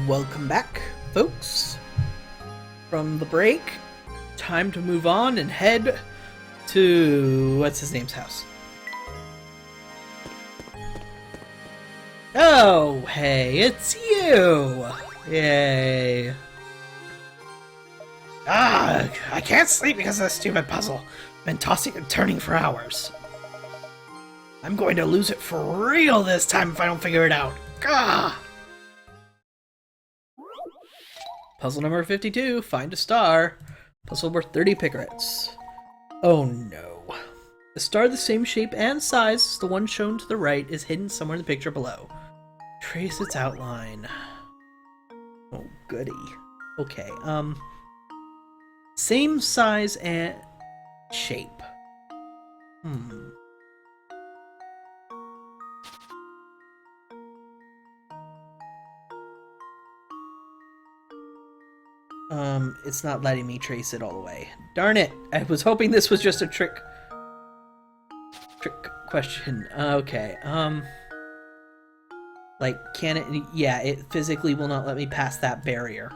Welcome back, folks, from the break. Time to move on and head to what's his name's house. Oh, hey, it's you! Yay. I can't sleep because of this stupid puzzle. Been tossing and turning for hours. I'm going to lose it for real this time if I don't figure it out. Gah! Puzzle number 52, find a star. Puzzle worth 30 picarets. Oh no. A star the same shape and size as the one shown to the right is hidden somewhere in the picture below. Trace its outline. Oh goody. Okay, same size and shape. It's not letting me trace it all the way. Darn it! I was hoping this was just a trick question. Okay, like, can it... Yeah, it physically will not let me pass that barrier.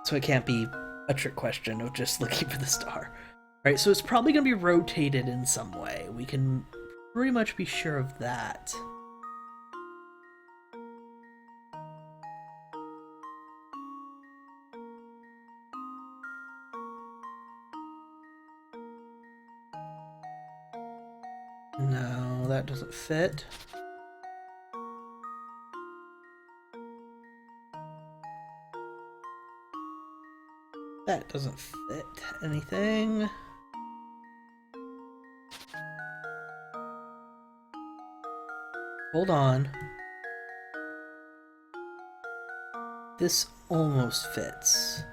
So it can't be a trick question of just looking for the star. Alright, so it's probably going to be rotated in some way. We can pretty much be sure of that. No, that doesn't fit. That doesn't fit anything. Hold on. This almost fits.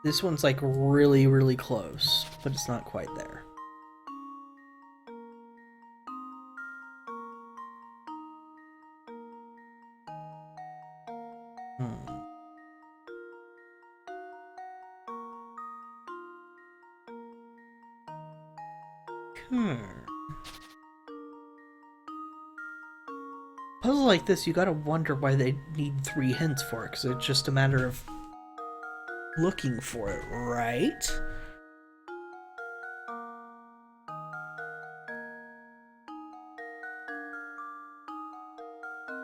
This one's like really, really close, but it's not quite there. Puzzle like this, you gotta wonder why they need 3 hints for it, because it's just a matter of looking for it, right?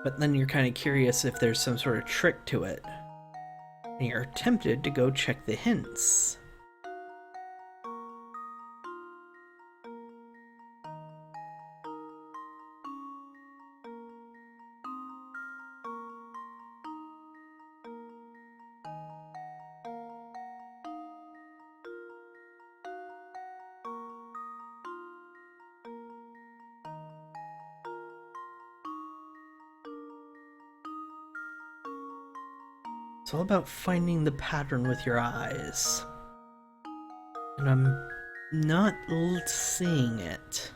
But then you're kind of curious if there's some sort of trick to it, and you're tempted to go check the hints. It's all about finding the pattern with your eyes. And I'm not seeing it.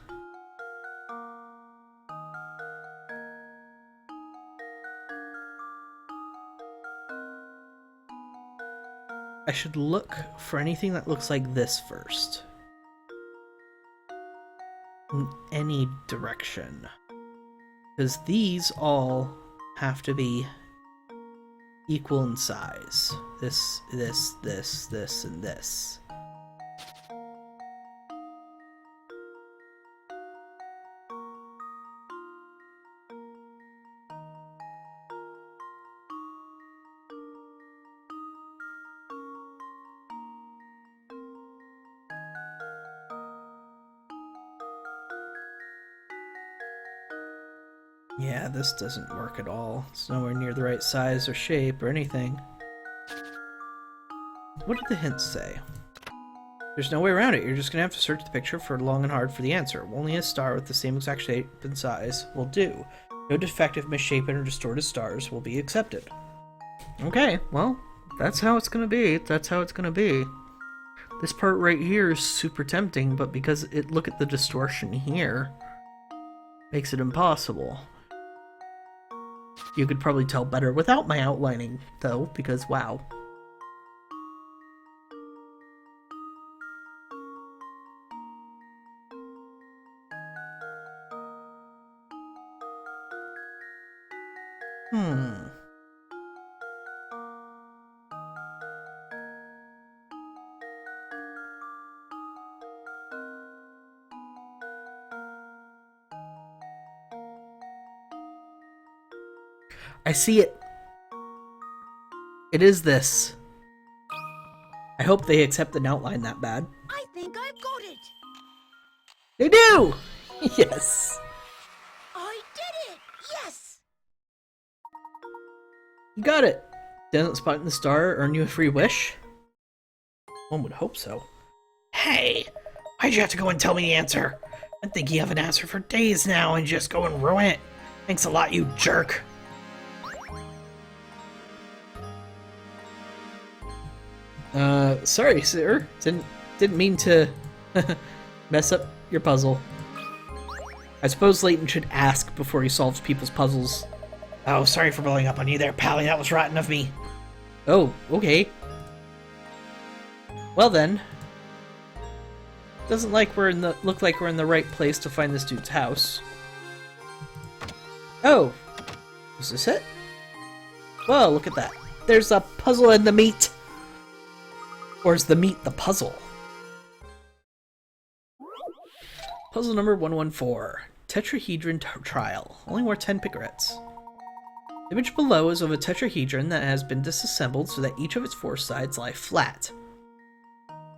I should look for anything that looks like this first. In any direction. Because these all have to be equal in size. This, and this. Yeah, this doesn't work at all. It's nowhere near the right size or shape or anything. What did the hints say? There's no way around it. You're just gonna have to search the picture for long and hard for the answer. Only a star with the same exact shape and size will do. No defective, misshapen, or distorted stars will be accepted. Okay, well, that's how it's gonna be. That's how it's gonna be. This part right here is super tempting, but because look at the distortion here, makes it impossible. You could probably tell better without my outlining, though, because wow. Hmm. I see it. It is this. I hope they accept an outline that bad. I think I've got it. They do! Yes. I did it. Yes. You got it. Doesn't spotting the star earn you a free wish? One would hope so. Hey! Why'd you have to go and tell me the answer? I think you have an answer for days now and just go and ruin it. Thanks a lot, you jerk. Sorry, sir. Didn't mean to mess up your puzzle. I suppose Layton should ask before he solves people's puzzles. Oh, sorry for blowing up on you there, Pally. That was rotten of me. Oh, okay. Well then. Doesn't look like we're in the right place to find this dude's house. Oh. Is this it? Whoa, look at that. There's a puzzle in the meat. Or is the meat the puzzle? Puzzle number 114. Tetrahedron Trial. Only worth 10 picarets. The image below is of a tetrahedron that has been disassembled so that each of its 4 sides lie flat.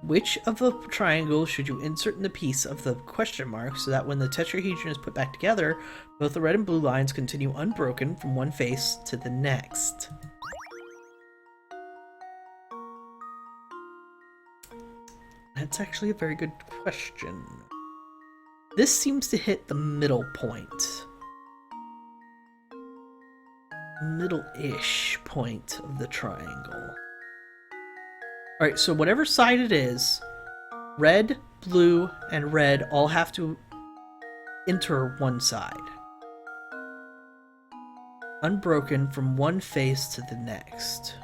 Which of the triangles should you insert in the piece of the question mark so that when the tetrahedron is put back together, both the red and blue lines continue unbroken from one face to the next? That's actually a very good question. This seems to hit the middle point. Middle-ish point of the triangle. Alright, so whatever side it is, red, blue, and red all have to enter one side. Unbroken from one face to the next.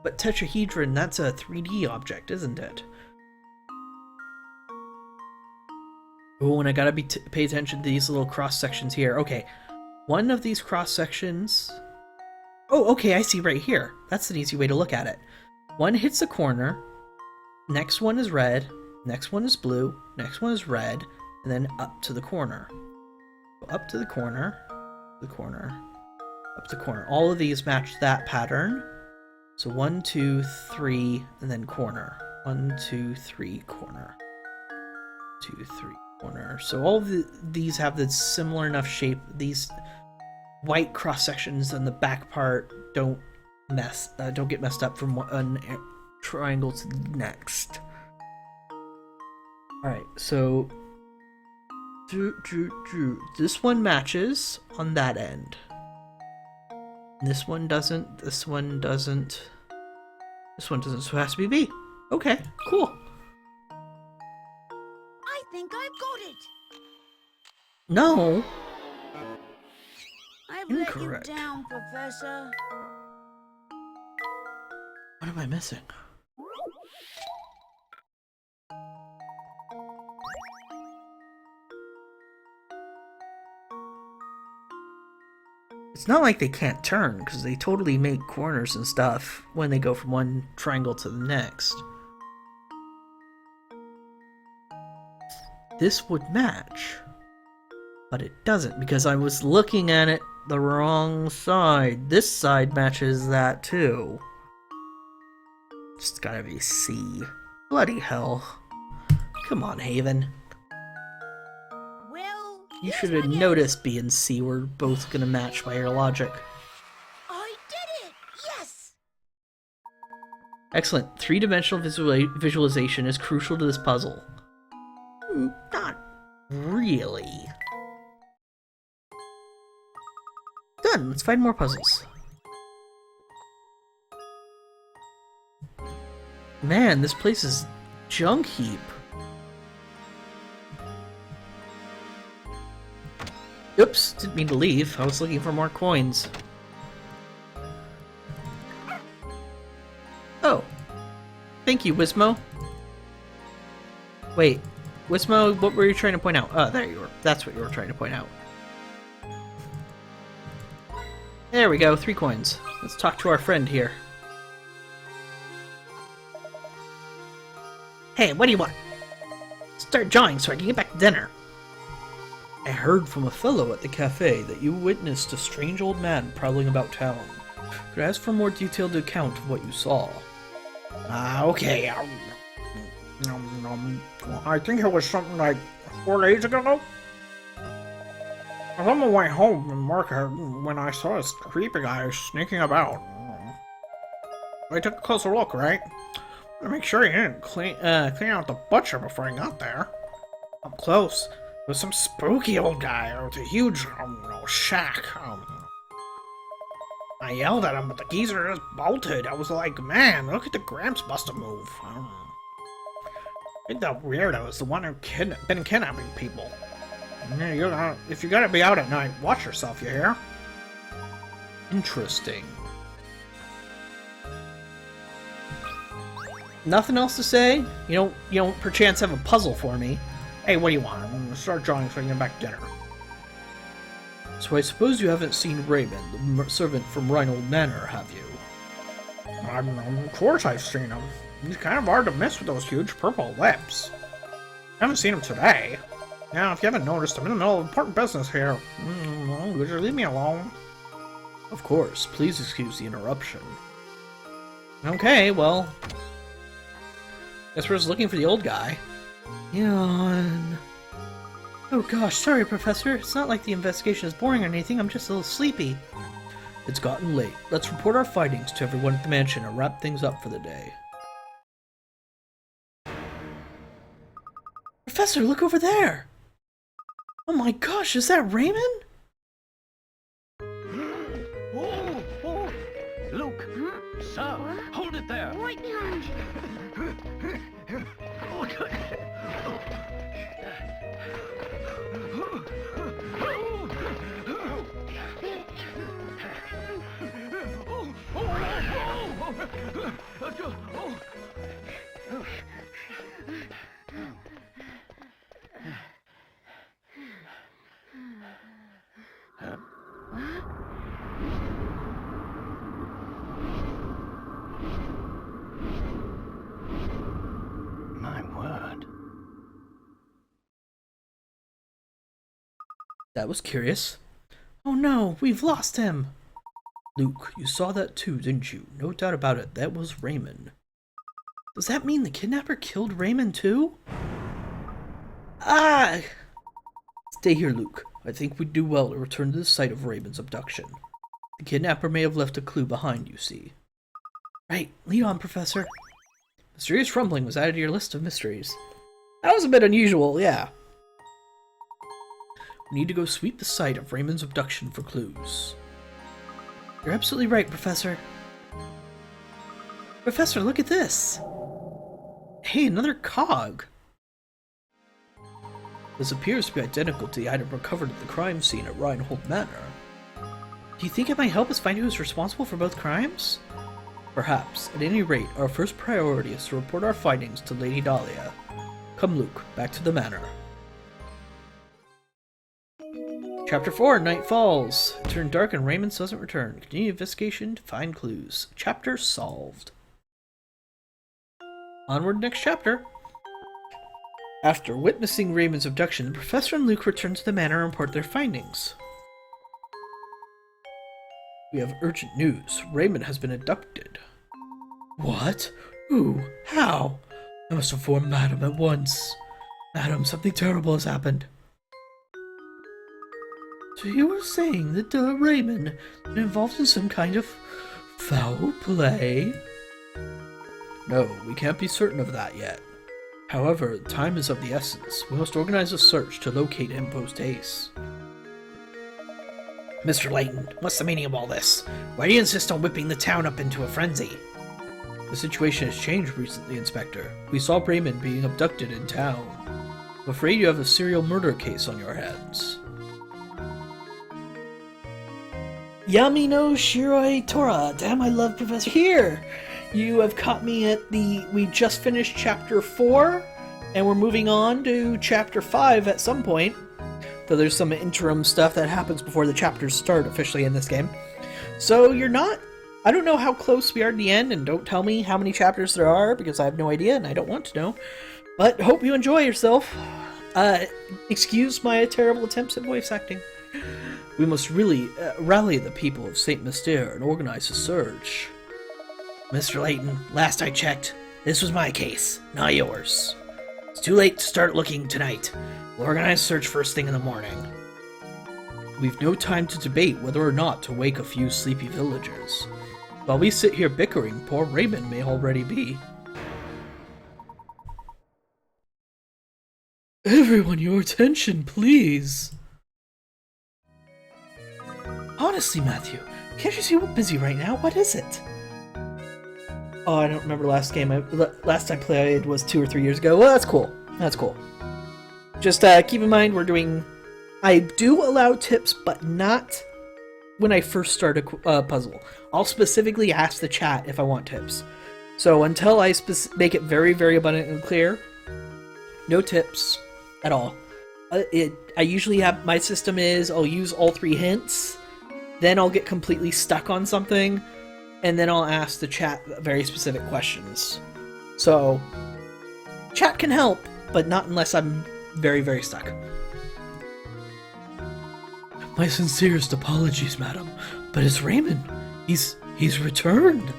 But tetrahedron, that's a 3D object, isn't it? Oh, and I gotta pay attention to these little cross sections here. Okay, one of these cross sections. Oh, okay, I see right here. That's an easy way to look at it. One hits the corner. Next one is red. Next one is blue. Next one is red, and then up to the corner. Up to the corner, the corner, up to the corner. All of these match that pattern. So 1, 2, 3, and then corner. 1, 2, 3, corner. 2, 3, corner. So all of these have the similar enough shape. These white cross sections on the back part don't get messed up from one triangle to the next. All right, so this one matches on that end. This one doesn't, this one doesn't, this one doesn't, so it has to be B. Okay, cool. I think I've got it. No. I've Incorrect. let you down, Professor. What am I missing? It's not like they can't turn, because they totally make corners and stuff when they go from one triangle to the next. This would match, but it doesn't, because I was looking at it the wrong side. This side matches that too. Just gotta be C. Bloody hell. Come on, Haven. You should have noticed B and C were both gonna match by your logic. I did it! Yes! Excellent. 3-dimensional visualization is crucial to this puzzle. Not really. Done. Let's find more puzzles. Man, this place is junk heap. Oops, didn't mean to leave. I was looking for more coins. Oh. Thank you, Wismo. Wait, Wismo, what were you trying to point out? Oh, there you were. That's what you were trying to point out. There we go, 3 coins. Let's talk to our friend here. Hey, what do you want? Start jawing so I can get back to dinner. I heard from a fellow at the cafe that you witnessed a strange old man prowling about town. Could I ask for a more detailed account of what you saw? Okay. I think it was something like 4 days ago. I was on my way home from work when I saw this creepy guy sneaking about. I took a closer look, right? To make sure he didn't clean out the butcher before I got there. Up close, there was some spooky old guy with a huge shack. I yelled at him, but the geezer just bolted. I was like, man, look at the Gramps Buster move. I think that weirdo is the one who been kidnapping people. Yeah, if you're gonna be out at night, watch yourself, you hear? Interesting. Nothing else to say? You don't perchance have a puzzle for me? Hey, what do you want? I'm gonna start drawing so I can get back to dinner. So I suppose you haven't seen Raymond, the servant from Reinhold Manor, have you? Of course I've seen him. He's kind of hard to miss with those huge purple lips. I haven't seen him today. Now, if you haven't noticed, I'm in the middle of important business here. Would you leave me alone? Of course. Please excuse the interruption. Okay, well... guess we're just looking for the old guy. Yawn. Oh gosh, sorry, Professor. It's not like the investigation is boring or anything. I'm just a little sleepy. It's gotten late. Let's report our findings to everyone at the mansion and wrap things up for the day. Professor, look over there! Oh my gosh, is that Raymond? Luke! Sir! Hold it there! Right behind you. My word. That was curious. Oh no, we've lost him! Luke, you saw that too, didn't you? No doubt about it, that was Raymond. Does that mean the kidnapper killed Raymond too? Ah! Stay here, Luke. I think we'd do well to return to the site of Raymond's abduction. The kidnapper may have left a clue behind, you see. Right, lead on, Professor. Mysterious rumbling was added to your list of mysteries. That was a bit unusual, yeah. We need to go sweep the site of Raymond's abduction for clues. You're absolutely right, Professor. Professor, look at this! Hey, another cog! This appears to be identical to the item recovered at the crime scene at Reinhold Manor. Do you think it might help us find who is responsible for both crimes? Perhaps. At any rate, our first priority is to report our findings to Lady Dahlia. Come, Luke, back to the manor. Chapter 4, Night Falls. It turned dark and Raymond doesn't return. Continue investigation to find clues. Chapter solved. Onward, next chapter. After witnessing Raymond's abduction, the Professor and Luke return to the manor and report their findings. We have urgent news. Raymond has been abducted. What? Who? How? I must inform Madam at once. Madam, something terrible has happened. So you were saying that Raymond has been involved in some kind of foul play? No, we can't be certain of that yet. However, time is of the essence. We must organize a search to locate him post-haste. Mr. Layton, what's the meaning of all this? Why do you insist on whipping the town up into a frenzy? The situation has changed recently, Inspector. We saw Raymond being abducted in town. I'm afraid you have a serial murder case on your hands. Yami no Shiroi Tora. Damn, I love Professor. Here! You have caught me at we just finished chapter 4, And we're moving on to Chapter 5 at some point. Though there's some interim stuff that happens before the chapters start officially in this game. So you're not... I don't know how close we are to the end, and don't tell me how many chapters there are, because I have no idea, and I don't want to know. But hope you enjoy yourself. Excuse my terrible attempts at voice acting. We must really rally the people of St. Mystere and organize a search. Mr. Layton, last I checked, this was my case, not yours. It's too late to start looking tonight. We'll organize a search first thing in the morning. We've no time to debate whether or not to wake a few sleepy villagers. While we sit here bickering, poor Raymond may already be. Everyone, your attention, please. Honestly, Matthew, can't you see we're busy right now? What is it? Oh, I don't remember last I played was 2 or 3 years ago. Well, that's cool. That's cool. Just keep in mind I do allow tips, but not when I first start a puzzle. I'll specifically ask the chat if I want tips. So until I make it very, very abundantly clear, no tips at all. I usually have, my system is I'll use all 3 hints, then I'll get completely stuck on something, and then I'll ask the chat very specific questions. So, chat can help, but not unless I'm very, very stuck. My sincerest apologies, madam, but it's Raymond. He's returned.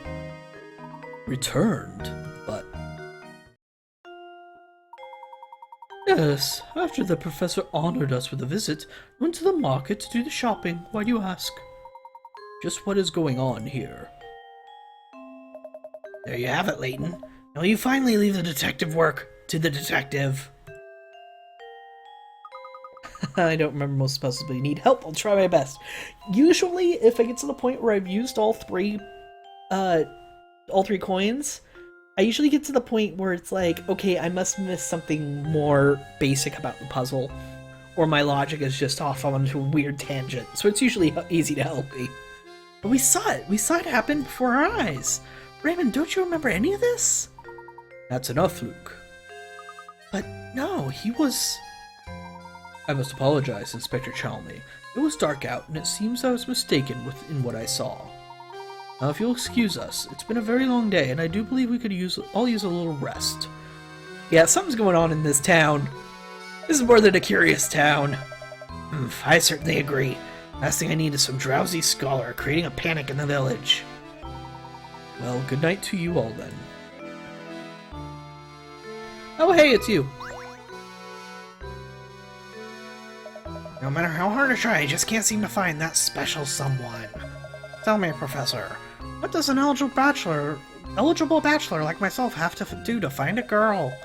Returned? But... Yes, after the professor honored us with a visit, went to the market to do the shopping. Why do you ask? Just what is going on here? There you have it, Layton. Now you finally leave the detective work to the detective. I don't remember most puzzles, but you need help. I'll try my best. Usually, if I get to the point where I've used all three coins, I usually get to the point where it's like, okay, I must miss something more basic about the puzzle, or my logic is just off onto a weird tangent. So it's usually easy to help me. But we saw it. We saw it happen before our eyes. Raymond, don't you remember any of this? That's enough, Luke. But no, he was... I must apologize, Inspector Chalmey. It was dark out, and it seems I was mistaken in what I saw. Now, if you'll excuse us, it's been a very long day, and I do believe we could all use a little rest. Yeah, something's going on in this town. This is more than a curious town. I certainly agree. Last thing I need is some drowsy scholar creating a panic in the village. Well, good night to you all then. Oh, hey, it's you. No matter how hard I try, I just can't seem to find that special someone. Tell me, Professor, what does an eligible bachelor like myself have to do to find a girl?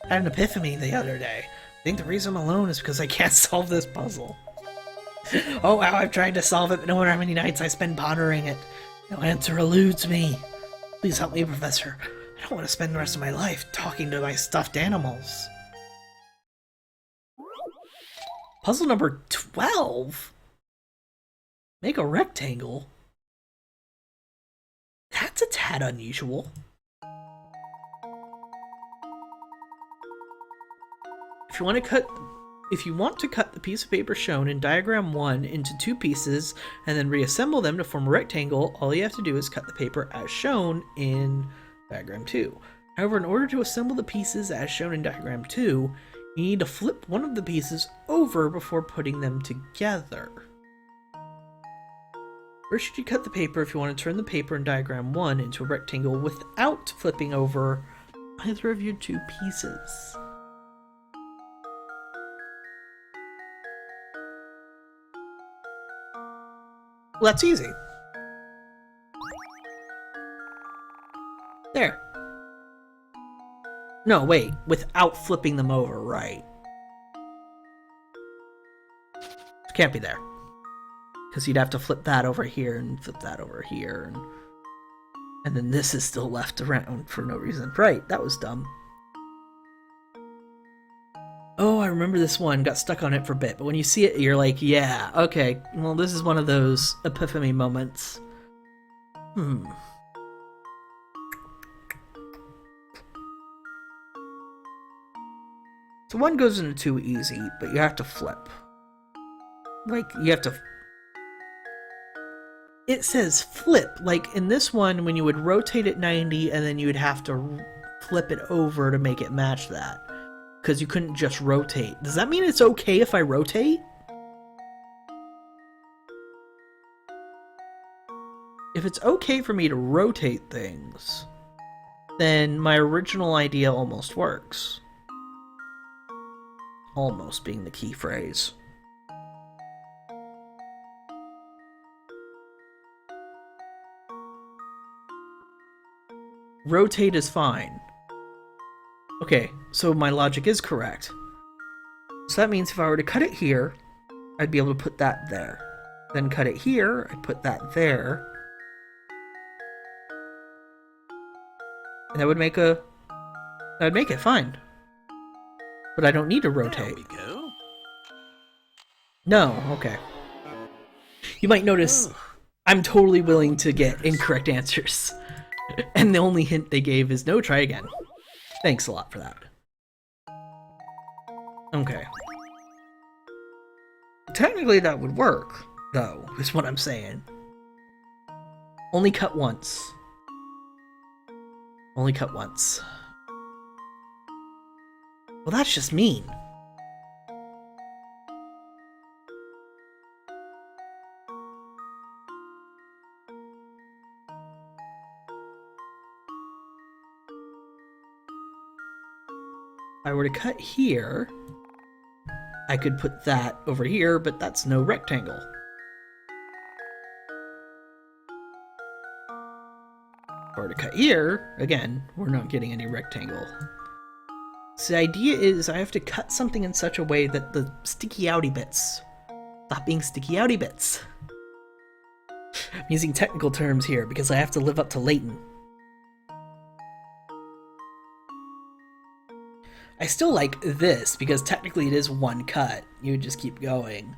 I had an epiphany the other day. I think the reason I'm alone is because I can't solve this puzzle. Oh wow, I've tried to solve it, but no matter how many nights I spend pondering it, no answer eludes me. Please help me, Professor. I don't want to spend the rest of my life talking to my stuffed animals. Puzzle number 12? Make a rectangle? That's a tad unusual. If you want to cut the piece of paper shown in diagram 1 into 2 pieces and then reassemble them to form a rectangle, all you have to do is cut the paper as shown in diagram 2. However, in order to assemble the pieces as shown in diagram 2, you need to flip one of the pieces over before putting them together. First, should you cut the paper if you want to turn the paper in diagram 1 into a rectangle without flipping over either of your 2 pieces. Well, that's easy. There. No, wait. Without flipping them over, right. It can't be there. Because you'd have to flip that over here and flip that over here. And then this is still left around for no reason. Right, that was dumb. Oh, I remember this one. Got stuck on it for a bit. But when you see it, you're like, yeah, okay. Well, this is one of those epiphany moments. So 1 goes into 2 easy, but you have to flip. Like, you have to... It says flip. Like, in this one, when you would rotate it 90, and then you would have to flip it over to make it match that. Because you couldn't just rotate. Does that mean it's okay if I rotate? If it's okay for me to rotate things, then my original idea almost works. Almost being the key phrase. Rotate is fine. Okay, so my logic is correct. So that means if I were to cut it here, I'd be able to put that there. Then cut it here, I'd put that there. And that would make it fine. But I don't need to rotate. There we go. No, okay. You might notice I'm totally willing to get incorrect answers. And the only hint they gave is no, try again. Thanks a lot for that. Okay. Technically that would work, though, is what I'm saying. Only cut once. Only cut once. Well, that's just mean. If I were to cut here, I could put that over here, but that's no rectangle. If I were to cut here, again, we're not getting any rectangle. So the idea is I have to cut something in such a way that the sticky outy bits stop being sticky outy bits. I'm using technical terms here because I have to live up to Layton. I still like this because technically it is one cut. You would just keep going.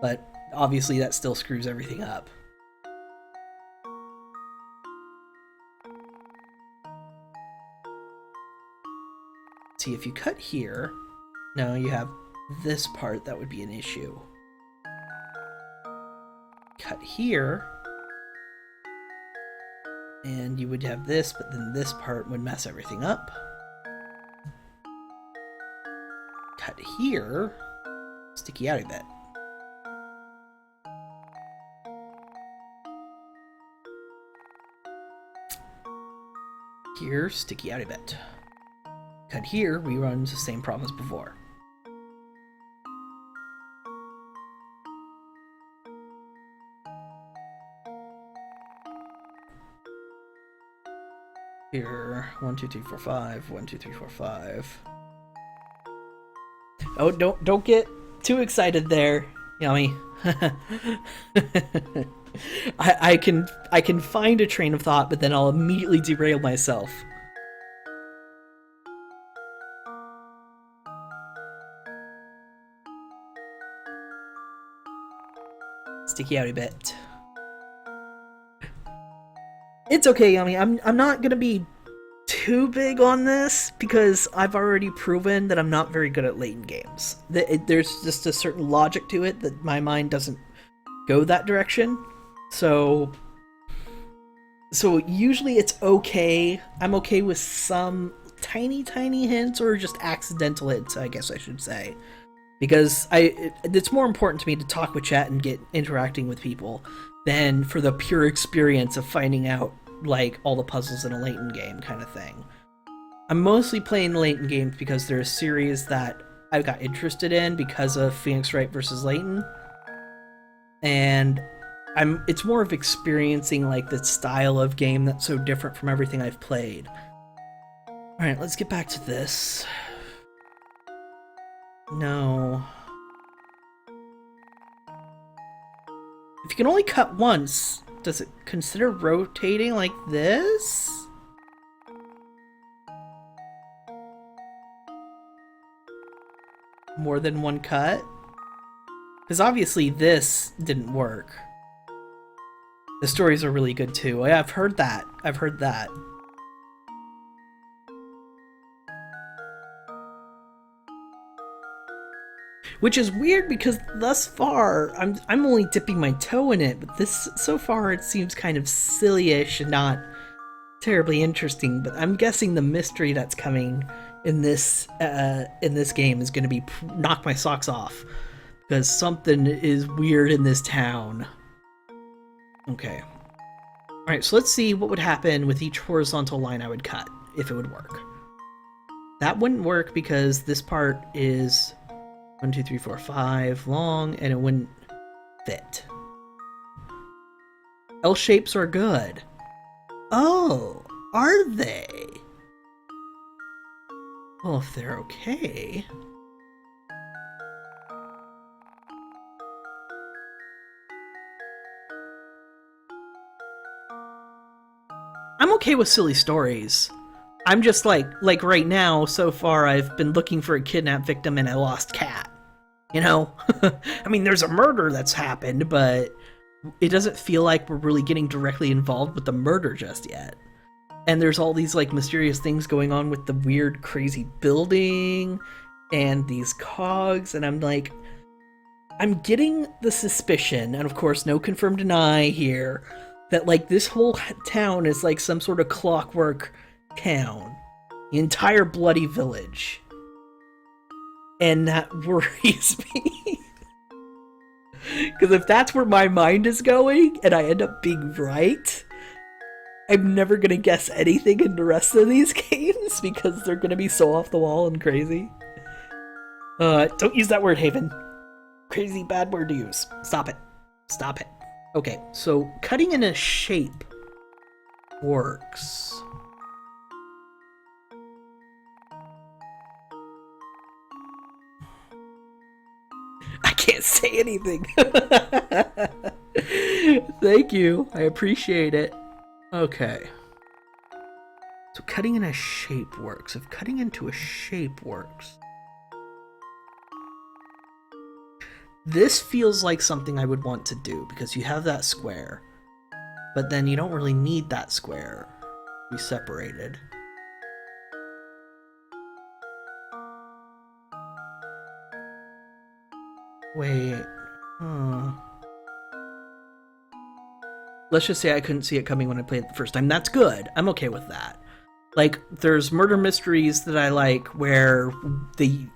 But obviously that still screws everything up. See, if you cut here, no, you have this part that would be an issue. Cut here, and you would have this, but then this part would mess everything up. Cut here, sticky out a bit. Here, sticky out a bit. Cut here, we run into the same problem as before. Here, 1, 2, 3, 4, 5, 1, 2, 3, 4, 5. Oh, don't get too excited there, Yummy. I can find a train of thought, but then I'll immediately derail myself. Sticky out a bit. It's okay, Yummy. I'm not gonna be too big on this because I've already proven that I'm not very good at Layton games. There's just a certain logic to it that my mind doesn't go that direction. So usually it's okay. I'm okay with some tiny hints or just accidental hints, I guess I should say. Because it's more important to me to talk with chat and get interacting with people than for the pure experience of finding out like all the puzzles in a Layton game kind of thing. I'm mostly playing Layton games because they're a series that I've got interested in because of Phoenix Wright versus Layton. And it's more of experiencing like the style of game that's so different from everything I've played. Alright, let's get back to this. No. If you can only cut once, does it consider rotating like this? More than one cut? Because obviously this didn't work. The stories are really good too. Yeah, I've heard that. I've heard that. Which is weird because thus far I'm only dipping my toe in it, but this so far it seems kind of silly-ish and not terribly interesting. But I'm guessing the mystery that's coming in this game is going to be knock my socks off because something is weird in this town. Okay. All right, so let's see what would happen with each horizontal line I would cut if it would work. That wouldn't work because this part is 1, 2, 3, 4, 5 long, and it wouldn't fit. L shapes are good. Oh, are they? Well, if they're okay. I'm okay with silly stories. I'm just like right now, so far I've been looking for a kidnapped victim and a lost cat. You know? I mean, there's a murder that's happened, but it doesn't feel like we're really getting directly involved with the murder just yet. And there's all these like mysterious things going on with the weird, crazy building and these cogs, and I'm like, I'm getting the suspicion, and of course, no confirm deny here, that like this whole town is like some sort of clockwork town. The entire bloody village. And that worries me. Because if that's where my mind is going, and I end up being right, I'm never going to guess anything in the rest of these games, because they're going to be so off the wall and crazy. Don't use that word, Haven. Crazy bad word to use. Stop it. Stop it. Okay, so cutting in a shape works. I can't say anything. Thank you. I appreciate it. Okay. So cutting in a shape works. If cutting into a shape works. This feels like something I would want to do because you have that square. But then you don't really need that square to be separated. Wait. Let's just say I couldn't see it coming when I played it the first time. That's good. I'm okay with that. Like, there's murder mysteries that I like where the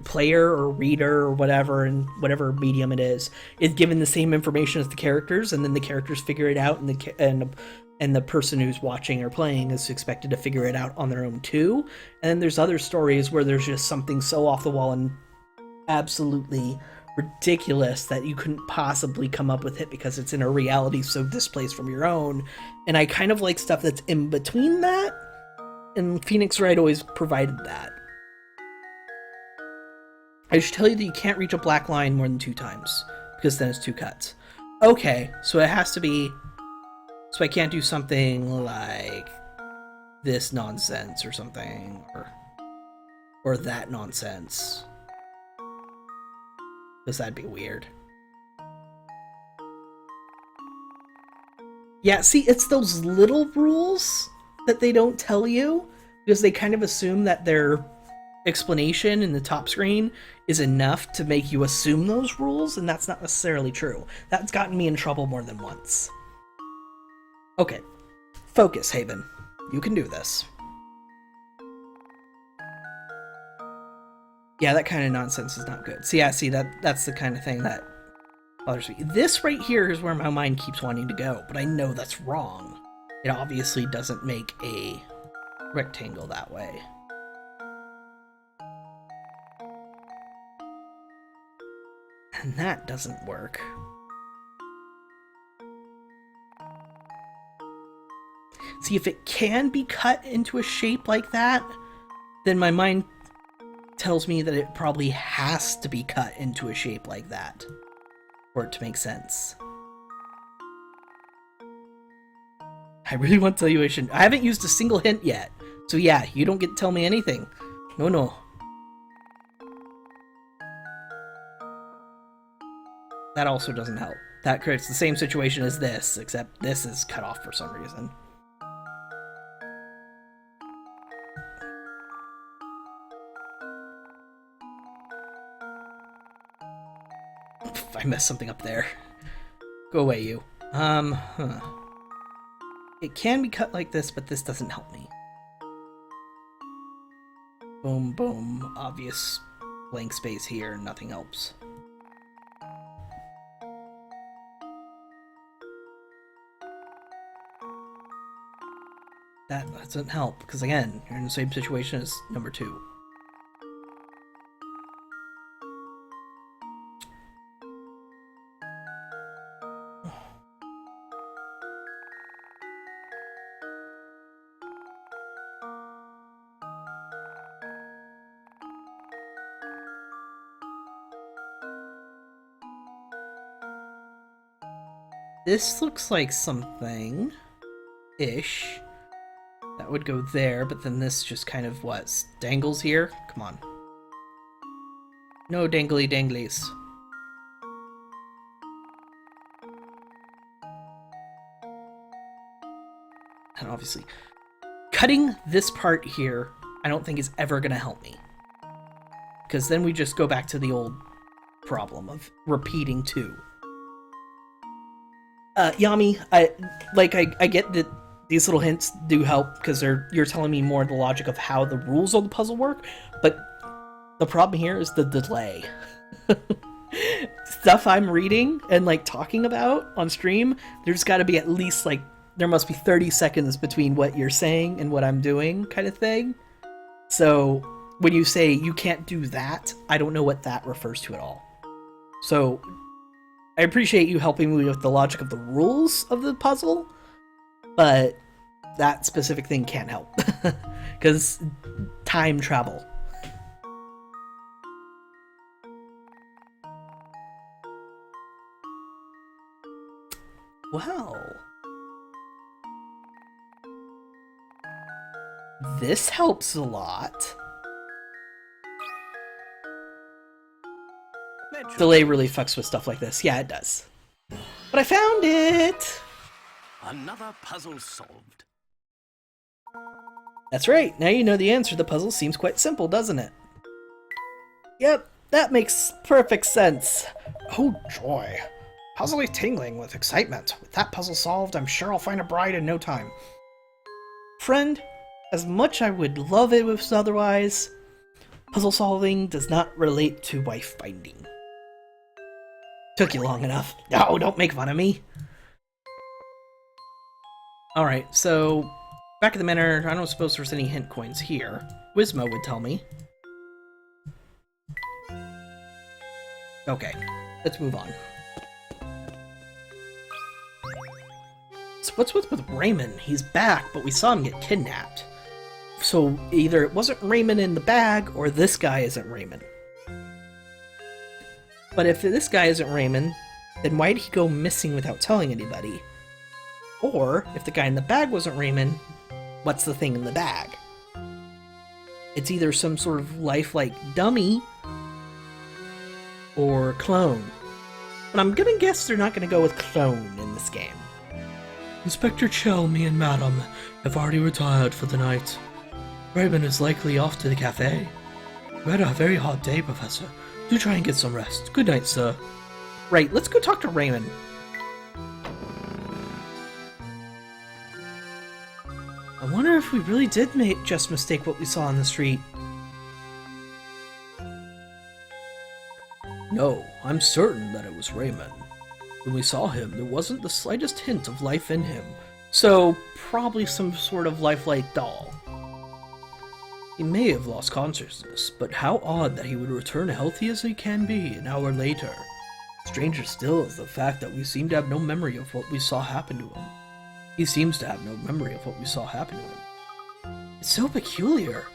player or reader or whatever, in whatever medium it is given the same information as the characters, and then the characters figure it out, and the person who's watching or playing is expected to figure it out on their own too. And then there's other stories where there's just something so off the wall and absolutely ridiculous that you couldn't possibly come up with it because it's in a reality so displaced from your own. And I kind of like stuff that's in between that, and Phoenix Wright always provided that. I should tell you that you can't reach a black line more than 2 times, because then it's 2 cuts. Okay, so it has to be... So I can't do something like this nonsense or something, or that nonsense. Because that'd be weird. Yeah, see, it's those little rules that they don't tell you, because they kind of assume that their explanation in the top screen is enough to make you assume those rules, and that's not necessarily true. That's gotten me in trouble more than once. Okay. Focus, Haven. You can do this. Yeah, that kind of nonsense is not good. See, yeah, see, that's the kind of thing that bothers me. This right here is where my mind keeps wanting to go, but I know that's wrong. It obviously doesn't make a rectangle that way. And that doesn't work. See, if it can be cut into a shape like that, then my mind tells me that it probably has to be cut into a shape like that for it to make sense. I really want to tell you I shouldn't. I haven't used a single hint yet. So yeah, you don't get to tell me anything. No. That also doesn't help. That creates the same situation as this, except this is cut off for some reason. I messed something up there. Go away, you. Huh. It can be cut like this, but this doesn't help me. Boom, boom. Obvious blank space here. Nothing helps. That doesn't help, because again, you're in the same situation as number 2. This looks like something-ish. That would go there, but then this just kind of, what, dangles here? Come on. No dangly danglies. And obviously, cutting this part here, I don't think is ever going to help me. Because then we just go back to the old problem of repeating 2. Yami, I get that these little hints do help because you're telling me more the logic of how the rules of the puzzle work, but the problem here is the delay. Stuff I'm reading and like talking about on stream, there's got to be at least like there must be 30 seconds between what you're saying and what I'm doing, kind of thing. So when you say you can't do that, I don't know what that refers to at all. So I appreciate you helping me with the logic of the rules of the puzzle, but that specific thing can't help. Because time travel. Well, this helps a lot. Delay really fucks with stuff like this. Yeah, it does. But I found it! Another puzzle solved. That's right. Now you know the answer to the puzzle seems quite simple, doesn't it? Yep, that makes perfect sense. Oh, joy. Puzzle is tingling with excitement. With that puzzle solved, I'm sure I'll find a bride in no time. Friend, as much I would love it if otherwise, puzzle solving does not relate to wife finding. Took you long enough. No, don't make fun of me. Alright, so back at the manor, I don't suppose there's any hint coins here. Wisma would tell me. Okay, let's move on. So what's with Raymond? He's back, but we saw him get kidnapped. So either it wasn't Raymond in the bag, or this guy isn't Raymond. But if this guy isn't Raymond, then why did he go missing without telling anybody? Or, if the guy in the bag wasn't Raymond, what's the thing in the bag? It's either some sort of lifelike dummy, or clone. But I'm gonna guess they're not gonna go with clone in this game. Inspector Chelmy and Madam have already retired for the night. Raymond is likely off to the cafe. We had a very hot day, Professor. Do try and get some rest. Good night, sir. Right, let's go talk to Raymond. I wonder if we really did just mistake what we saw on the street. No, I'm certain that it was Raymond. When we saw him, there wasn't the slightest hint of life in him. So, probably some sort of lifelike doll. He may have lost consciousness, but how odd that he would return healthy as he can be an hour later. Stranger still is the fact that we seem to have no memory of what we saw happen to him. He seems to have no memory of what we saw happen to him. It's so peculiar.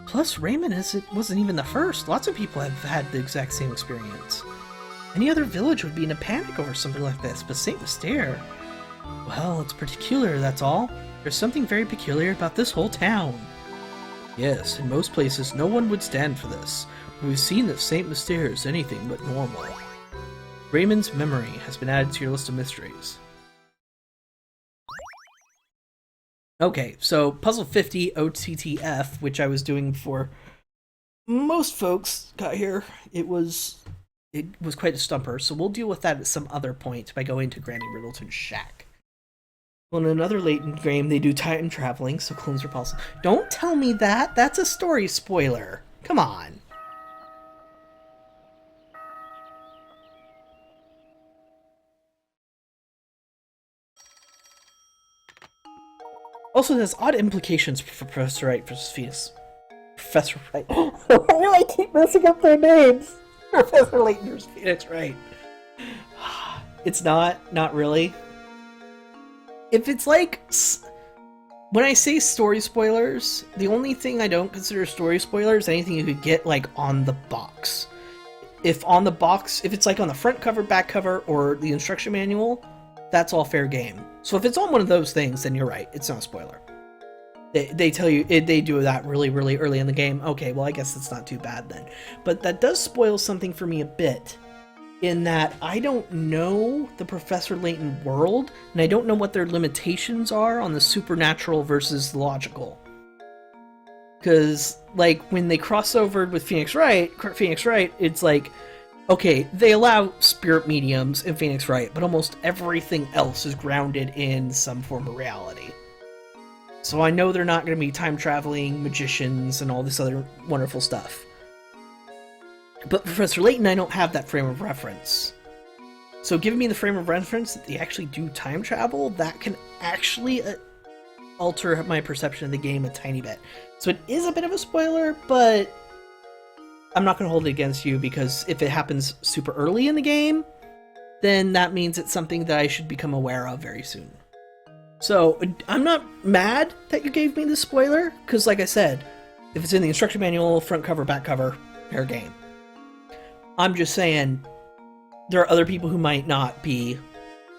Plus, Raymond wasn't even the first. Lots of people have had the exact same experience. Any other village would be in a panic over something like this, but St. Mystere... Well, it's peculiar, that's all. There's something very peculiar about this whole town. Yes, in most places no one would stand for this, but we've seen that St. Mystere is anything but normal. Raymond's memory has been added to your list of mysteries. Okay, so Puzzle 50 OTTF, which I was doing before most folks got here, it was it was quite a stumper, so we'll deal with that at some other point by going to Granny Riddleton's shack. Well, in another Layton game, they do time traveling, so clones are possible. Don't tell me that! That's a story spoiler! Come on! Also, it has odd implications for Professor Wright versus Phoenix. Professor Wright. I keep messing up their names! Professor Layton versus Phoenix Wright. It's not really. If it's like, when I say story spoilers, the only thing I don't consider story spoilers is anything you could get like on the box. If it's like on the front cover, back cover, or the instruction manual, that's all fair game. So if it's on one of those things, then you're right, it's not a spoiler. They tell you, they do that really, really early in the game. Okay, well I guess it's not too bad then. But that does spoil something for me a bit, in that I don't know the Professor Layton world, and I don't know what their limitations are on the supernatural versus the logical. Because, like, when they cross over with Phoenix Wright, it's like, okay, they allow spirit mediums in Phoenix Wright, but almost everything else is grounded in some form of reality. So I know they're not going to be time-traveling magicians and all this other wonderful stuff. But Professor Layton, I don't have that frame of reference. So giving me the frame of reference that they actually do time travel, that can actually alter my perception of the game a tiny bit. So it is a bit of a spoiler, but I'm not going to hold it against you, because if it happens super early in the game, then that means it's something that I should become aware of very soon. So I'm not mad that you gave me this spoiler, because like I said, if it's in the instruction manual, front cover, back cover, fair game. I'm just saying, there are other people who might not be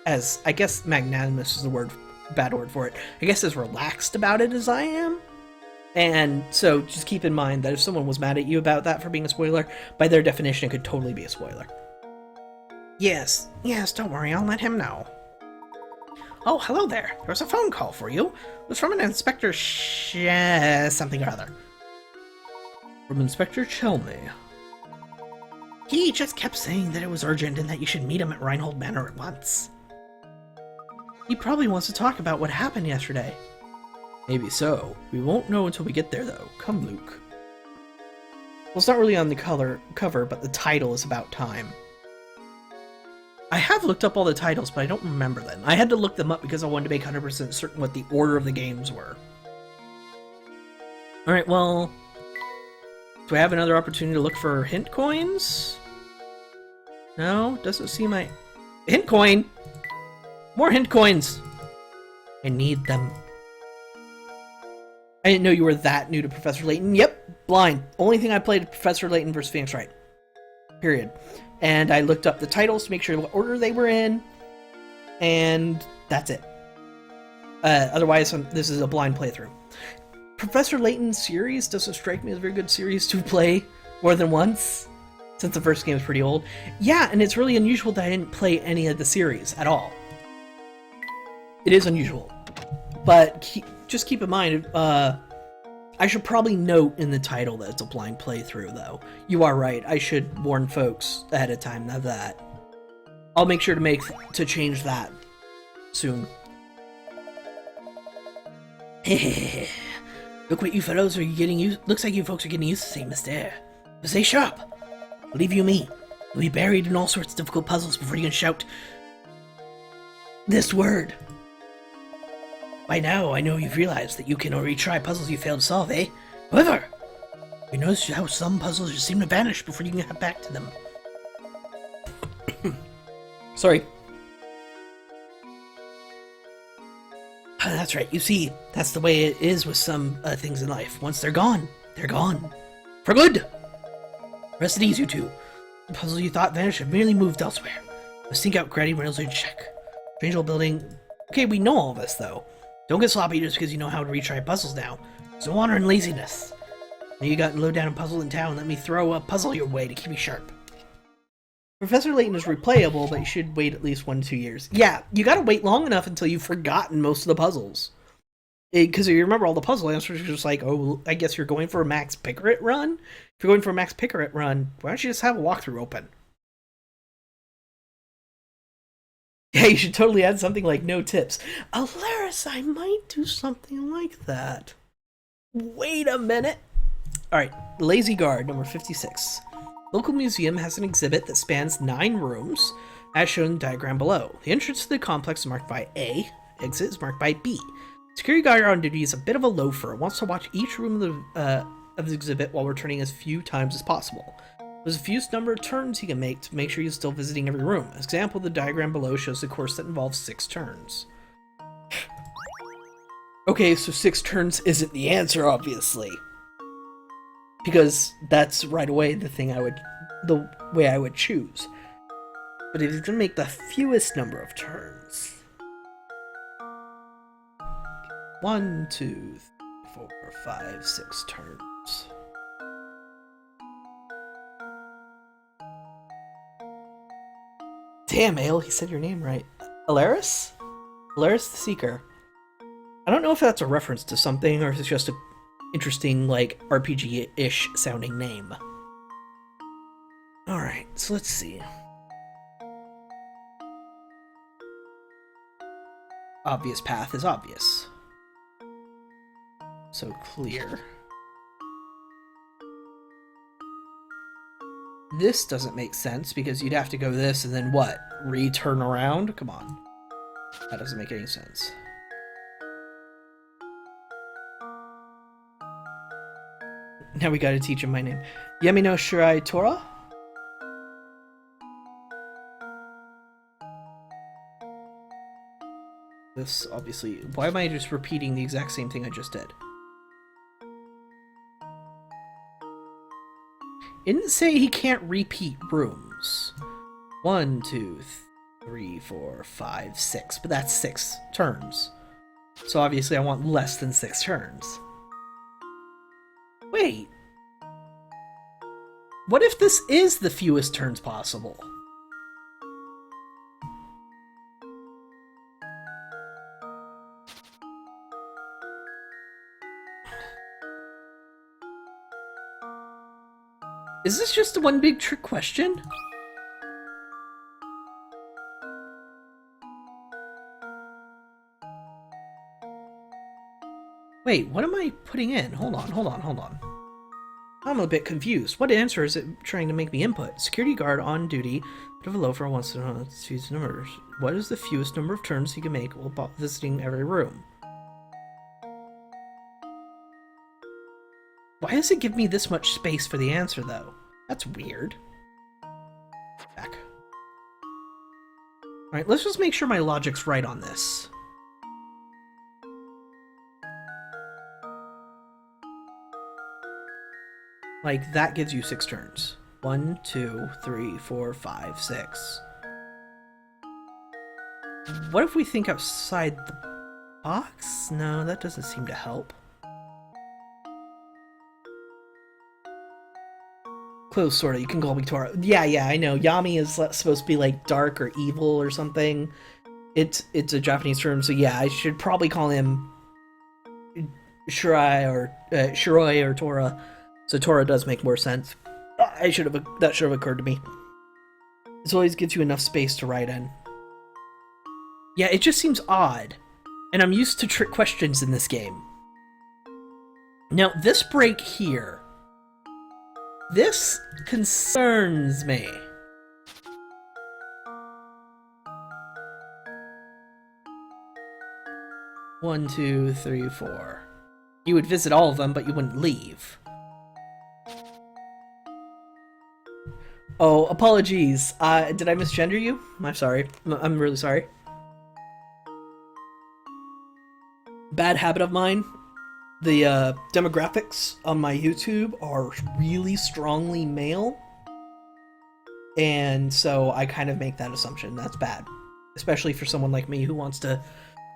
as, I guess magnanimous is the bad word for it, I guess as relaxed about it as I am. And so just keep in mind that if someone was mad at you about that for being a spoiler, by their definition it could totally be a spoiler. Yes, don't worry, I'll let him know. Oh, hello there. There was a phone call for you. It was from an Inspector something or other. From Inspector Chelney. He just kept saying that it was urgent and that you should meet him at Reinhold Manor at once. He probably wants to talk about what happened yesterday. Maybe so. We won't know until we get there, though. Come, Luke. Well, it's not really on the cover, but the title is about time. I have looked up all the titles, but I don't remember them. I had to look them up because I wanted to make 100% certain what the order of the games were. Alright, well... do I have another opportunity to look for hint coins? No, doesn't seem like... Hint coin! More hint coins! I need them. I didn't know you were that new to Professor Layton. Yep, blind. Only thing I played Professor Layton versus Phoenix Wright. Period. And I looked up the titles to make sure what order they were in, and that's it. Otherwise, this is a blind playthrough. Professor Layton's series doesn't strike me as a very good series to play more than once, since the first game is pretty old. Yeah, and it's really unusual that I didn't play any of the series at all. It is unusual. But just keep in mind, I should probably note in the title that it's a blind playthrough, though. You are right, I should warn folks ahead of time of that. I'll make sure to change that soon. Look what you fellows are getting used. Looks like you folks are getting used to seeing Mr. But stay sharp. Believe you me, you'll be buried in all sorts of difficult puzzles before you can shout this word. By now, I know you've realized that you can retry puzzles you failed to solve, eh? However, you notice how some puzzles just seem to vanish before you can get back to them. Sorry. That's right. You see, that's the way it is with some things in life. Once they're gone, they're gone. For good! Rest at ease, you two. The puzzles you thought vanished have merely moved elsewhere. Let's think out Granny Riddles and check. Strange old building. Okay, we know all this, though. Don't get sloppy just because you know how to retry puzzles now. There's no honor in laziness. Now you got low down a puzzle in town, let me throw a puzzle your way to keep you sharp. Professor Layton is replayable, but you should wait at least 1 to 2 years. Yeah, you gotta wait long enough until you've forgotten most of the puzzles. Because if you remember all the puzzle answers, you're just like, oh, well, I guess you're going for a Max Pickeret run? If you're going for a Max Pickeret run, why don't you just have a walkthrough open? Yeah, you should totally add something like no tips. Alaris, I might do something like that. Wait a minute. Alright, Lazy Guard, number 56. Local museum has an exhibit that spans 9 rooms, as shown in the diagram below. The entrance to the complex is marked by A, exit is marked by B. Security guard on duty is a bit of a loafer, wants to watch each room of the exhibit while returning as few times as possible. There's a few number of turns he can make to make sure he's still visiting every room. As example, the diagram below shows a course that involves 6 turns. Okay, so 6 turns isn't the answer, obviously. Because that's right away the way I would choose. But if he's gonna make the fewest number of turns. 1, 2, 3, 4, 5, 6 turns. Damn, Ale, he said your name right. Alaris? Alaris the Seeker. I don't know if that's a reference to something or if it's just a interesting, like, RPG-ish sounding name. Alright, so let's see. Obvious path is obvious. So clear. This doesn't make sense because you'd have to go this and then what? Return around? Come on. That doesn't make any sense. Now we gotta teach him my name. Yemi no Shirai Tora? This, obviously... Why am I just repeating the exact same thing I just did? It didn't say he can't repeat rooms. 1, 2, 3, 4, 5, 6. But that's 6 turns. So obviously I want less than 6 turns. Wait. What if this is the fewest turns possible? Is this just a one big trick question? Wait, what am I putting in? Hold on. I'm a bit confused. What answer is it trying to make me input? Security guard on duty, bit of a loafer, wants to know its fewest numbers. What is the fewest number of turns he can make while visiting every room? Why does it give me this much space for the answer, though? That's weird. Back. Alright, let's just make sure my logic's right on this. Like, that gives you 6 turns. 1, 2, 3, 4, 5, 6. What if we think outside the box? No, that doesn't seem to help. Close, sorta. You can call me Tora. Yeah, I know. Yami is supposed to be, like, dark or evil or something. It's a Japanese term, so yeah, I should probably call him Shiroi or Tora. So Tora does make more sense. That should have occurred to me. This always gives you enough space to write in. Yeah, it just seems odd. And I'm used to trick questions in this game. Now, this break here... This concerns me. One, 2, 3, 4. You would visit all of them, but you wouldn't leave. Oh, apologies. Did I misgender you? I'm sorry. I'm really sorry. Bad habit of mine. The demographics on my YouTube are really strongly male. And so I kind of make that assumption. That's bad. Especially for someone like me who wants to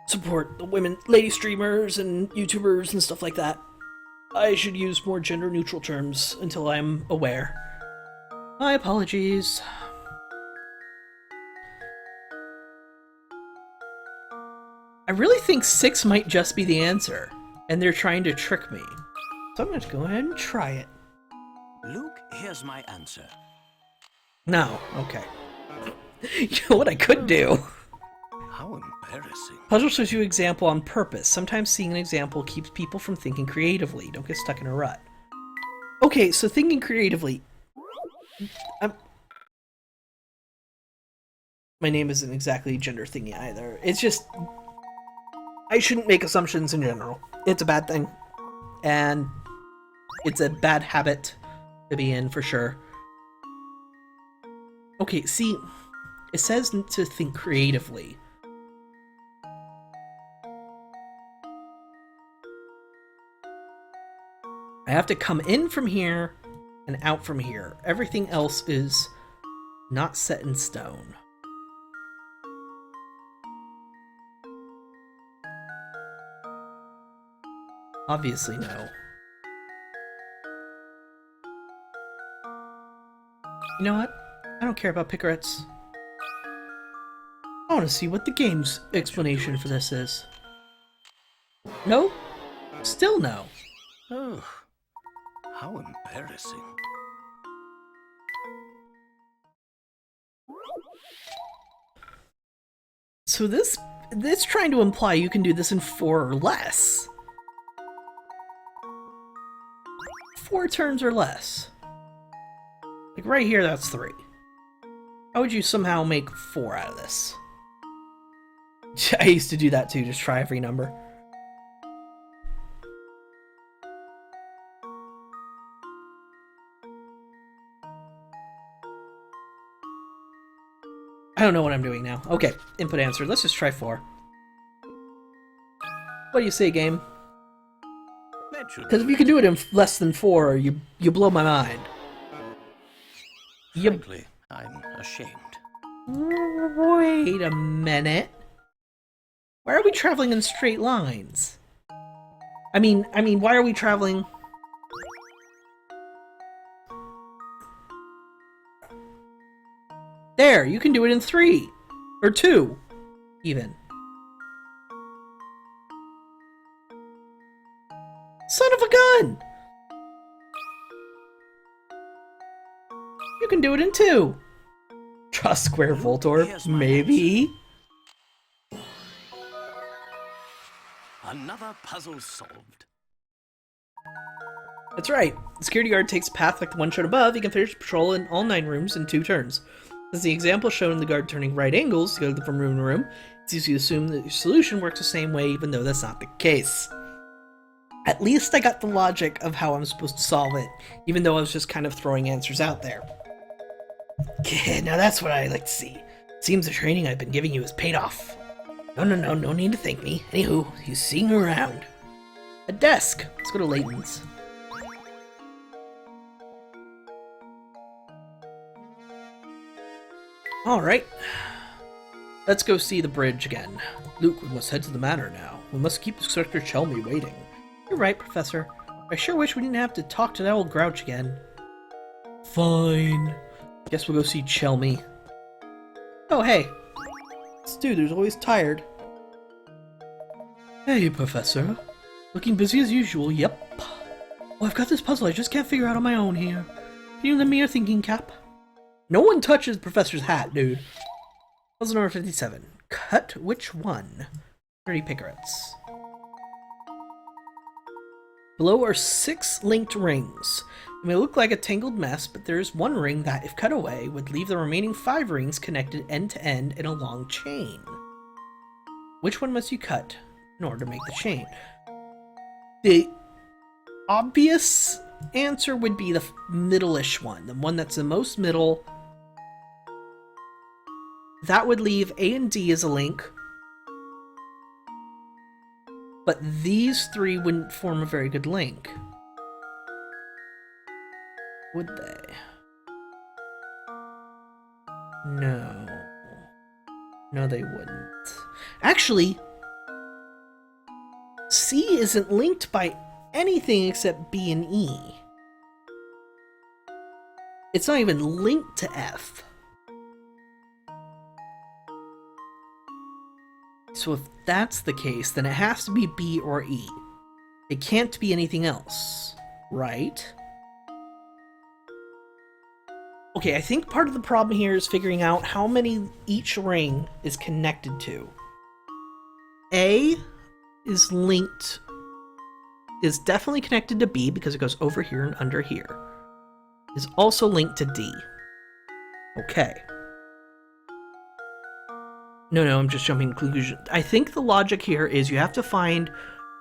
support the women, lady streamers and YouTubers and stuff like that. I should use more gender-neutral terms until I'm aware. My apologies. I really think 6 might just be the answer. And they're trying to trick me. So I'm going to go ahead and try it. Luke, here's my answer. No, okay. You know what I could do? How embarrassing. Puzzle shows you example on purpose. Sometimes seeing an example keeps people from thinking creatively. Don't get stuck in a rut. Okay, so thinking creatively. My name isn't exactly gender thingy either. It's just... I shouldn't make assumptions in general. It's a bad thing. And it's a bad habit to be in, for sure. Okay, see, it says to think creatively. I have to come in from here and out from here. Everything else is not set in stone. Obviously, no. You know what? I don't care about picarets. I want to see what the game's explanation for this is. No? Still no. Oh, how embarrassing. So this trying to imply you can do this in 4 or less. 4 turns or less. Like right here, that's 3. How would you somehow make 4 out of this? I used to do that too, just try every number. I don't know what I'm doing now. Okay, input answer. Let's just try 4. What do you say, game? Because if you can do it in less than 4, you blow my mind. Frankly, I'm ashamed. Wait a minute. Why are we traveling in straight lines? I mean, why are we traveling... There, you can do it in 3. Or 2, even. Son of a gun! You can do it in 2. Trust Square Voltor, maybe? Another puzzle solved. That's right. The security guard takes a path like the one shown above. He can finish patrol in all 9 rooms in 2 turns. As the example shown the guard turning right angles to go from room to room, it's easy to assume that your solution works the same way, even though that's not the case. At least I got the logic of how I'm supposed to solve it, even though I was just kind of throwing answers out there. Okay, now that's what I like to see. Seems the training I've been giving you has paid off. No need to thank me. Anywho, he's seeing you around. A desk. Let's go to Layton's. Alright. Let's go see the bridge again. Luke, we must head to the manor now. We must keep Inspector Chelmy waiting. You're right, Professor. I sure wish we didn't have to talk to that old grouch again. Fine. Guess we'll go see Chelmy. Oh, hey. This dude is always tired. Hey, Professor. Looking busy as usual, yep. Oh, I've got this puzzle I just can't figure out on my own here. Can you lend me your thinking cap? No one touches Professor's hat, dude. Puzzle number 57. Cut which one? 30 picarets. Below are 6 linked rings. It may look like a tangled mess, but there is one ring that, if cut away, would leave the remaining 5 rings connected end to end in a long chain. Which one must you cut in order to make the chain? The obvious answer would be the middle-ish one, the one that's the most middle. That would leave A and D as a link. But these 3 wouldn't form a very good link. Would they? No. No, they wouldn't. Actually, C isn't linked by anything except B and E. It's not even linked to F. So if that's the case, then it has to be B or E. It can't be anything else, right? Okay, I think part of the problem here is figuring out how many each ring is connected to. A is linked, is definitely connected to B because it goes over here and under here. Is also linked to D. Okay. No, I'm just jumping to conclusion. I think the logic here is you have to find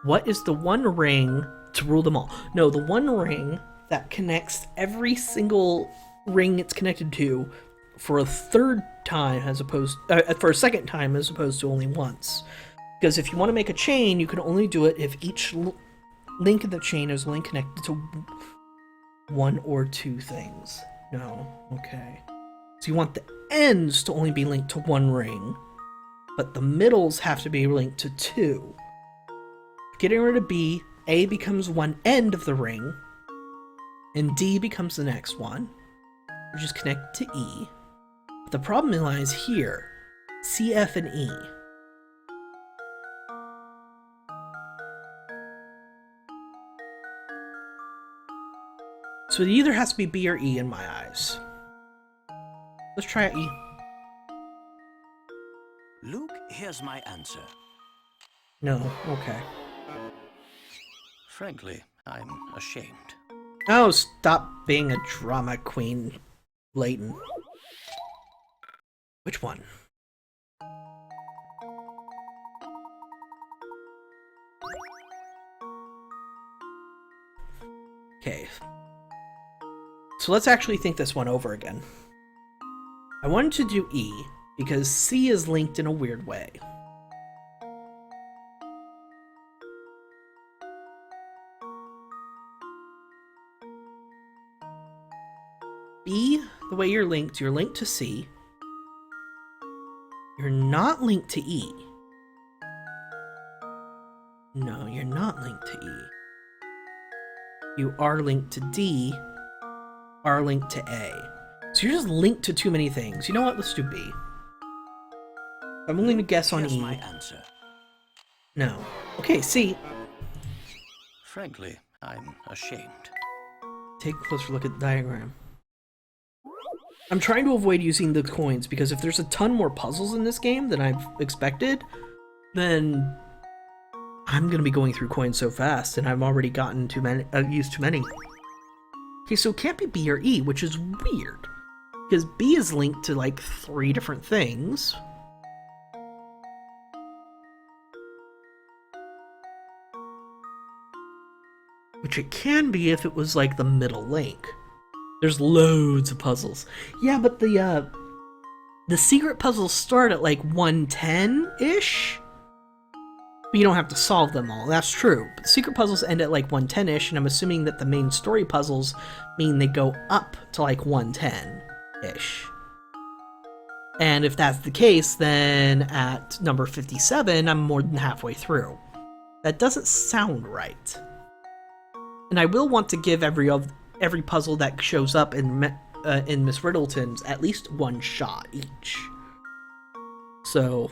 what is the one ring to rule them all. No, the one ring that connects every single ring it's connected to for a third time as opposed for a second time as opposed to only once. Because if you want to make a chain, you can only do it if each link in the chain is only connected to one or two things. No, okay. So you want the ends to only be linked to one ring, but the middles have to be linked to two. Getting rid of B, A becomes one end of the ring, and D becomes the next one, which is connected to E. But the problem lies here, C, F, and E. So it either has to be B or E in my eyes. Let's try E. Luke, here's my answer. No, okay. Frankly, I'm ashamed. Oh, stop being a drama queen, Layton. Which one? Okay. So let's actually think this one over again. I wanted to do E because C is linked in a weird way. B, the way you're linked to C. You're not linked to E. No, you're not linked to E. You are linked to D, are linked to A. So you're just linked to too many things. You know what? Let's do B. I'm only gonna guess on Here's E. my answer. No. Okay, C. Frankly, I'm ashamed. Take a closer look at the diagram. I'm trying to avoid using the coins because if there's a ton more puzzles in this game than I've expected, then I'm gonna be going through coins so fast, and I've already gotten too many, used too many. Okay, so it can't be B or E, which is weird, because B is linked to like 3 different things. Which it can be if it was like the middle link. There's loads of puzzles. Yeah, but the secret puzzles start at like 110-ish. But you don't have to solve them all. That's true. But the secret puzzles end at like 110-ish, and I'm assuming that the main story puzzles mean they go up to like 110-ish. And if that's the case, then at number 57, I'm more than halfway through. That doesn't sound right. And I will want to give every puzzle that shows up in Miss Riddleton's at least one shot each. So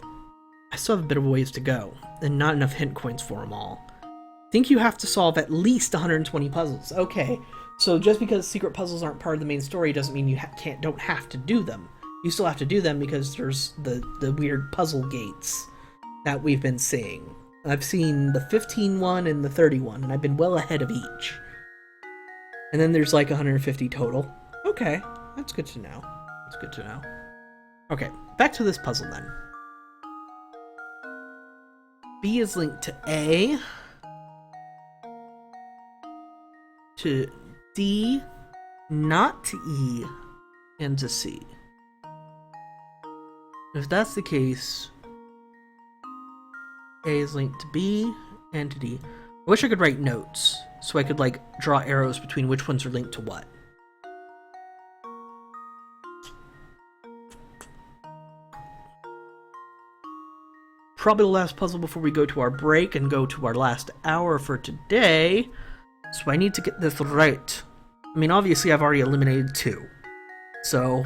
I still have a bit of a ways to go, and not enough hint coins for them all. I think you have to solve at least 120 puzzles. Okay, so just because secret puzzles aren't part of the main story doesn't mean you don't have to do them. You still have to do them because there's the weird puzzle gates that we've been seeing. I've seen the 15 one and the 30 one, and I've been well ahead of each. And then there's like 150 total. Okay, that's good to know. That's good to know. Okay, back to this puzzle then. B is linked to A, to D, not to E, and to C. If that's the case, A is linked to B and to D. I wish I could write notes so I could like draw arrows between which ones are linked to what. Probably the last puzzle before we go to our break and go to our last hour for today. So I need to get this right. I mean, obviously I've already eliminated 2. So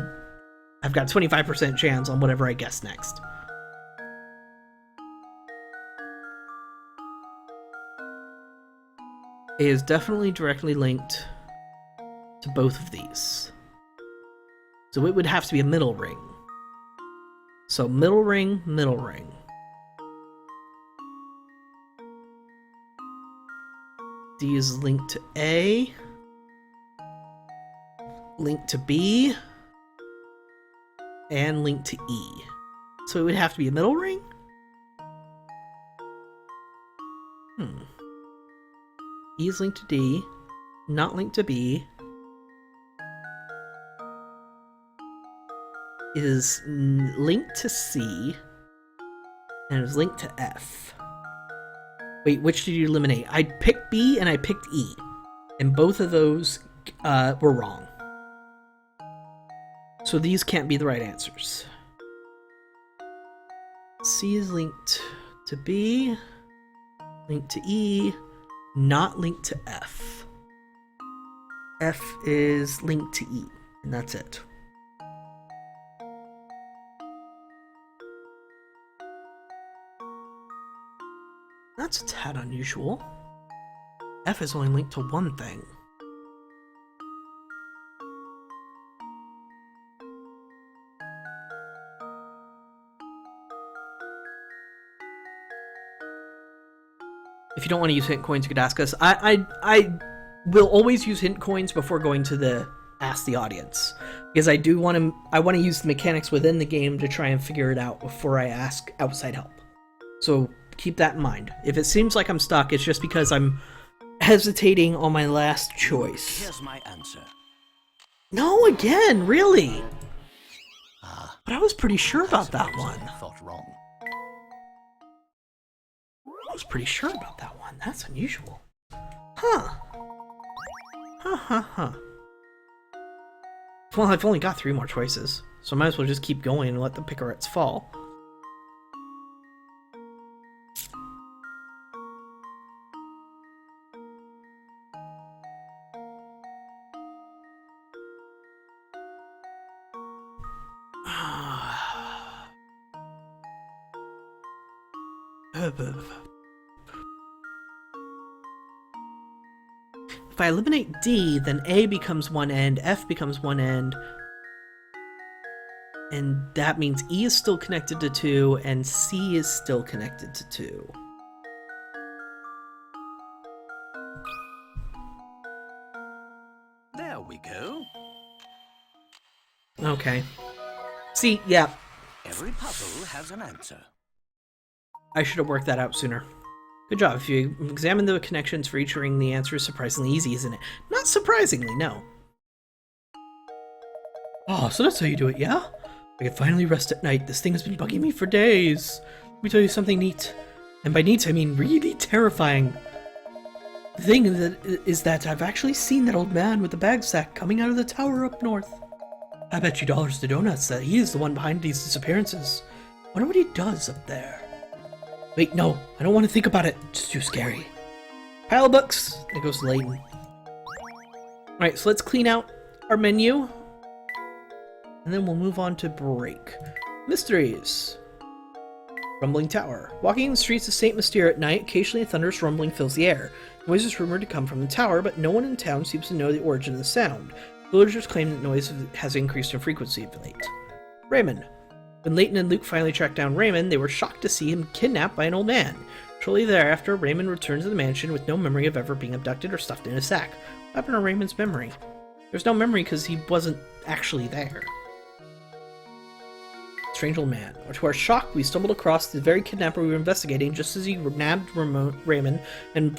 I've got 25% chance on whatever I guess next. A is definitely directly linked to both of these. So it would have to be a middle ring. So middle ring, middle ring. D is linked to A. Linked to B. And linked to E. So it would have to be a middle ring? E is linked to D. Not linked to B. Is linked to C. And is linked to F. Wait, which did you eliminate? I picked B and I picked E. And both of those were wrong. So these can't be the right answers. C is linked to B. Linked to E. Not linked to F. F is linked to E. And that's it. That's a tad unusual. F is only linked to one thing. If you don't want to use hint coins, you could ask us. I will always use hint coins before going to the ask the audience, because I want to use the mechanics within the game to try and figure it out before I ask outside help. So keep that in mind. If it seems like I'm stuck, it's just because I'm hesitating on my last choice. Here's my answer. No, again, really? But I was pretty sure I about that suppose one. I thought wrong. I was pretty sure about that one. That's unusual. Huh. Huh. Well, I've only got 3 more choices, so I might as well just keep going and let the picarettes fall. If I eliminate D, then A becomes one end, F becomes one end, and that means E is still connected to 2, and C is still connected to 2. There we go. Okay. See, yeah, Every puzzle has an answer. I should have worked that out sooner. Good job. If you examine the connections for each ring, the answer is surprisingly easy, isn't it? Not surprisingly, no. Oh, so that's how you do it, yeah? I can finally rest at night. This thing has been bugging me for days. Let me tell you something neat. And by neat, I mean really terrifying. The thing is that I've actually seen that old man with the bag sack coming out of the tower up north. I bet you dollars to donuts that he is the one behind these disappearances. Wonder what he does up there. Wait, no, I don't want to think about it. It's too scary. Pile of books. It goes to Layton. Alright, so let's clean out our menu. And then we'll move on to break. Mysteries. Rumbling Tower. Walking in the streets of St. Mystere at night, occasionally a thunderous rumbling fills the air. The noise is rumored to come from the tower, but no one in town seems to know the origin of the sound. Villagers claim that noise has increased in frequency of late. Raymond. When Layton and Luke finally tracked down Raymond, they were shocked to see him kidnapped by an old man. Shortly thereafter, Raymond returned to the mansion with no memory of ever being abducted or stuffed in a sack. What happened to Raymond's memory? There's no memory because he wasn't actually there. Strange old man. To our shock, we stumbled across the very kidnapper we were investigating just as he nabbed Raymond and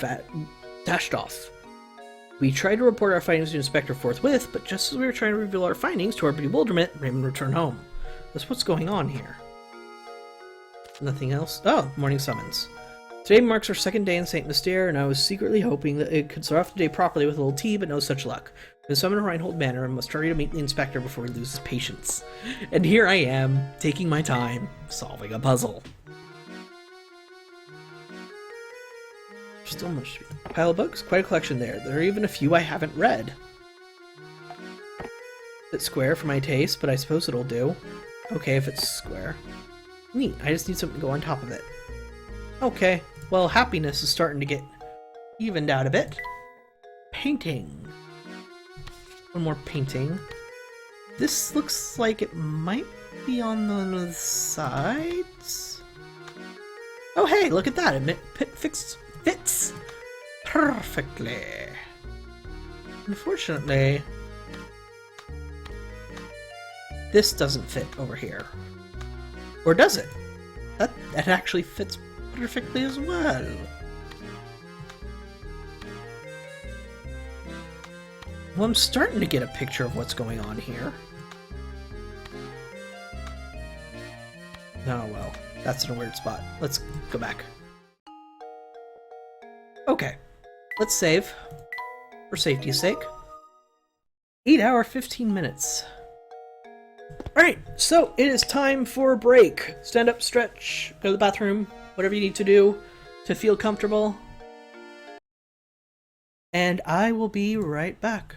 dashed off. We tried to report our findings to Inspector forthwith, but just as we were trying to reveal our findings to our bewilderment, Raymond returned home. That's what's going on here. Nothing else? Oh, morning summons. Today marks our 2nd day in St. Mystere, and I was secretly hoping that it could start off the day properly with a little tea, but no such luck. We summon Reinhold Manor and must hurry to meet the inspector before he loses patience. And here I am, taking my time, solving a puzzle. Still much. Pile of books? Quite a collection there. There are even a few I haven't read. It's square for my taste, but I suppose it'll do. Okay, if it's square. Neat, I just need something to go on top of it. Okay, well, happiness is starting to get evened out a bit. Painting. One more painting. This looks like it might be on the sides. Oh hey, look at that, it fits perfectly. Unfortunately, this doesn't fit over here. Or does it? That actually fits perfectly as well. Well, I'm starting to get a picture of what's going on here. Oh well, that's in a weird spot. Let's go back. Okay, let's save, for safety's sake. 8 hour, 15 minutes. Alright, so it is time for a break. Stand up, stretch, go to the bathroom, whatever you need to do to feel comfortable. And I will be right back.